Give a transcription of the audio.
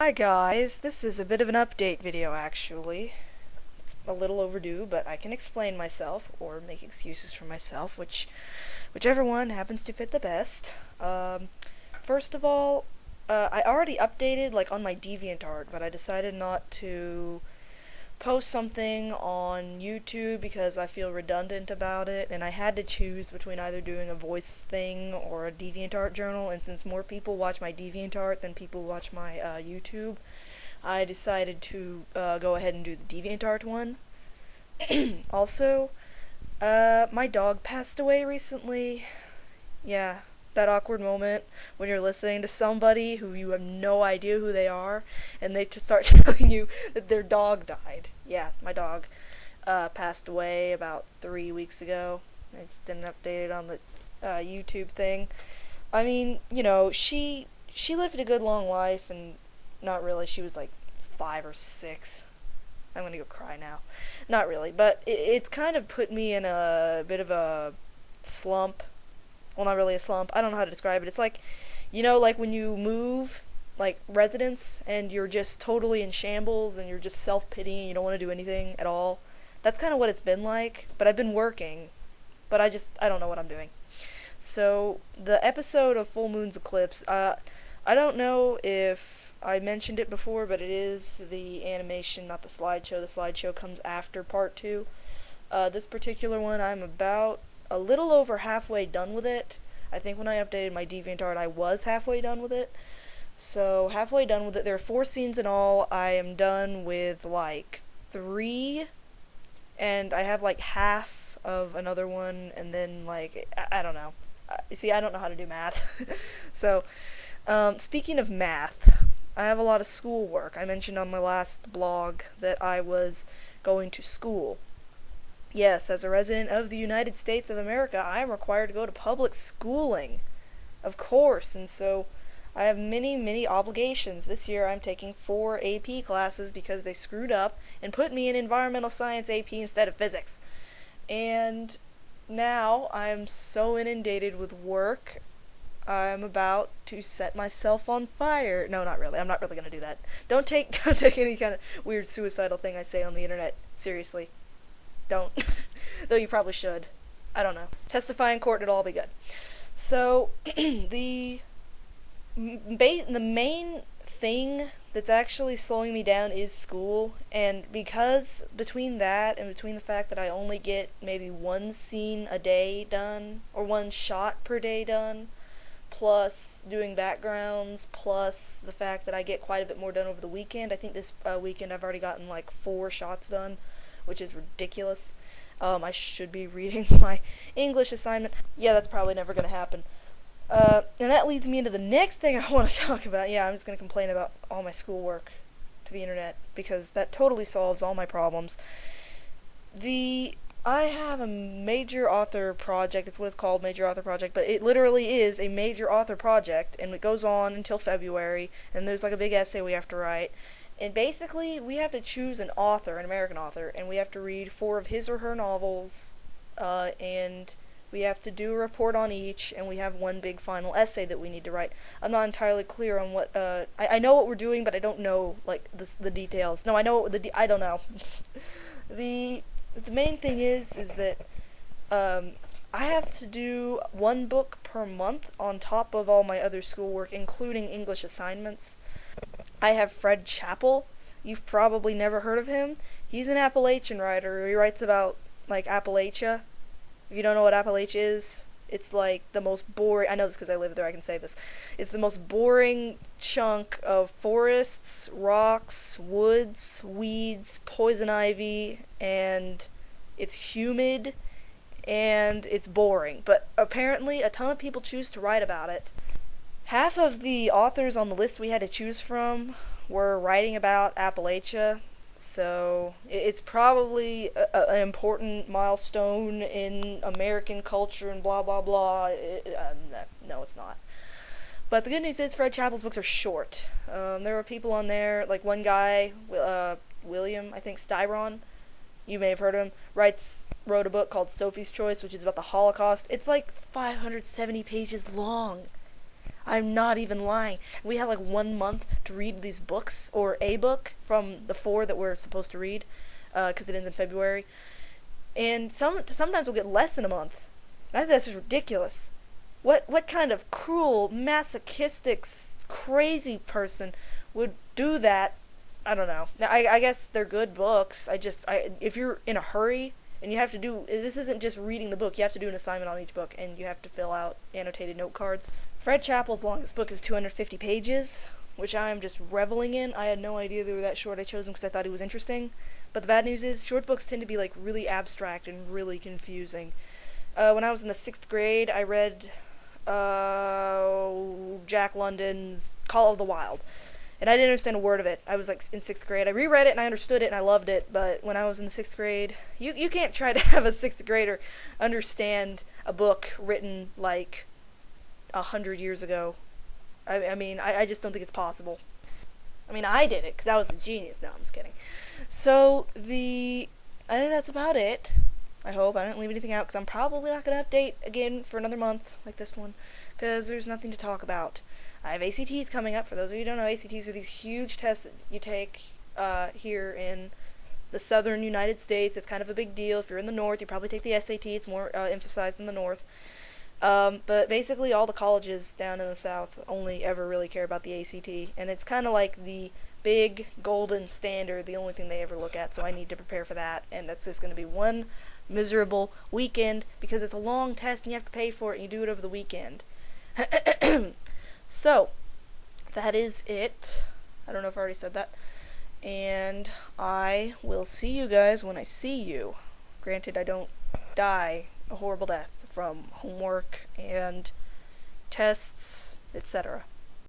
Hi guys, this is a bit of an update video actually. It's a little overdue, but I can explain myself or make excuses for myself, whichever one happens to fit the best. First of all, I already updated on my DeviantArt, but I decided not to post something on YouTube because I feel redundant about it, and I had to choose between either doing a voice thing or a DeviantArt journal, and since more people watch my DeviantArt than people watch my YouTube, I decided to go ahead and do the DeviantArt one. Also, my dog passed away recently. Yeah, that awkward moment when you're listening to somebody who you have no idea who they are, and they just start telling you that their dog died. Yeah, my dog passed away about 3 weeks ago. I just didn't update it on the YouTube thing. I mean, she lived a good long life, and not really. She was like 5 or 6. I'm gonna go cry now. Not really, but it's kind of put me in a bit of a slump. Well, not really a slump. I don't know how to describe it. It's like when you move, residence, and you're just totally in shambles, and you're just self-pitying, you don't want to do anything at all. That's kind of what it's been like, but I've been working, but I don't know what I'm doing. So, the episode of Full Moon's Eclipse, I don't know if I mentioned it before, but it is the animation, not the slideshow. The slideshow comes after part 2. This particular one, I'm about a little over halfway done with it. I think when I updated my DeviantArt, I was halfway done with it. So, halfway done with it. There are 4 scenes in all. I am done with, 3, and I have, half of another one, and then, I don't know. See, I don't know how to do math. So, speaking of math, I have a lot of schoolwork. I mentioned on my last blog that I was going to school. Yes, as a resident of the United States of America, I am required to go to public schooling. Of course, and so I have many, many obligations. This year I'm taking 4 AP classes because they screwed up and put me in environmental science AP instead of physics. And now I'm so inundated with work, I'm about to set myself on fire. No, not really. I'm not really gonna do that. Don't take any kind of weird suicidal thing I say on the internet seriously. Don't. Though you probably should. I don't know. Testify in court, it'll all be good. So, the main thing that's actually slowing me down is school, and because between that and between the fact that I only get maybe 1 scene a day done, or 1 shot per day done, plus doing backgrounds, plus the fact that I get quite a bit more done over the weekend. I think this weekend I've already gotten 4 shots done, which is ridiculous. I should be reading my English assignment. Yeah, that's probably never going to happen. And that leads me into the next thing I want to talk about. Yeah, I'm just going to complain about all my schoolwork to the internet, because that totally solves all my problems. I have a major author project. It's what it's called, major author project, but it literally is a major author project, and it goes on until February, and there's a big essay we have to write. And basically, we have to choose an author, an American author, and we have to read 4 of his or her novels, and we have to do a report on each, and we have 1 big final essay that we need to write. I'm not entirely clear on what, I know what we're doing, but I don't know, the details. No, I know I don't know. The main thing is that, I have to do 1 book per month on top of all my other schoolwork, including English assignments. I have Fred Chappell. You've probably never heard of him. He's an Appalachian writer. He writes about, Appalachia. If you don't know what Appalachia is, it's the most boring. I know this because I live there, I can say this. It's the most boring chunk of forests, rocks, woods, weeds, poison ivy, and it's humid, and it's boring. But apparently, a ton of people choose to write about it. Half of the authors on the list we had to choose from were writing about Appalachia, so it's probably an important milestone in American culture and blah blah blah. No, it's not. But the good news is Fred Chappell's books are short. There were people on there, one guy, William, I think, Styron, you may have heard of him, wrote a book called Sophie's Choice, which is about the Holocaust. It's 570 pages long. I'm not even lying. We had like 1 month to read these books, or a book from the 4 that we're supposed to read, because it ends in February. And sometimes we'll get less than a month. I think that's just ridiculous. What kind of cruel, masochistic, crazy person would do that? I don't know. Now, I guess they're good books. If you're in a hurry and you have to do, this isn't just reading the book. You have to do an assignment on each book, and you have to fill out annotated note cards. Fred Chappell's longest book is 250 pages, which I'm just reveling in. I had no idea they were that short. I chose them because I thought he was interesting. But the bad news is, short books tend to be like really abstract and really confusing. When I was in the 6th grade, I read Jack London's Call of the Wild. And I didn't understand a word of it. I was like in 6th grade. I reread it and I understood it and I loved it. But when I was in the 6th grade, you can't try to have a 6th grader understand a book written like 100 years ago. I just don't think it's possible. I mean, I did it because I was a genius. No, I'm just kidding. So, I think that's about it. I hope I didn't leave anything out because I'm probably not going to update again for another month like this one because there's nothing to talk about. I have ACTs coming up. For those of you who don't know, ACTs are these huge tests that you take here in the southern United States. It's kind of a big deal. If you're in the north, you probably take the SAT. It's more emphasized in the north. But basically all the colleges down in the south only ever really care about the ACT, and it's kind of like the big golden standard, the only thing they ever look at, so I need to prepare for that, and that's just going to be one miserable weekend, because it's a long test and you have to pay for it, and you do it over the weekend. So, that is it. I don't know if I already said that. And I will see you guys when I see you. Granted, I don't die a horrible death from homework and tests, etc.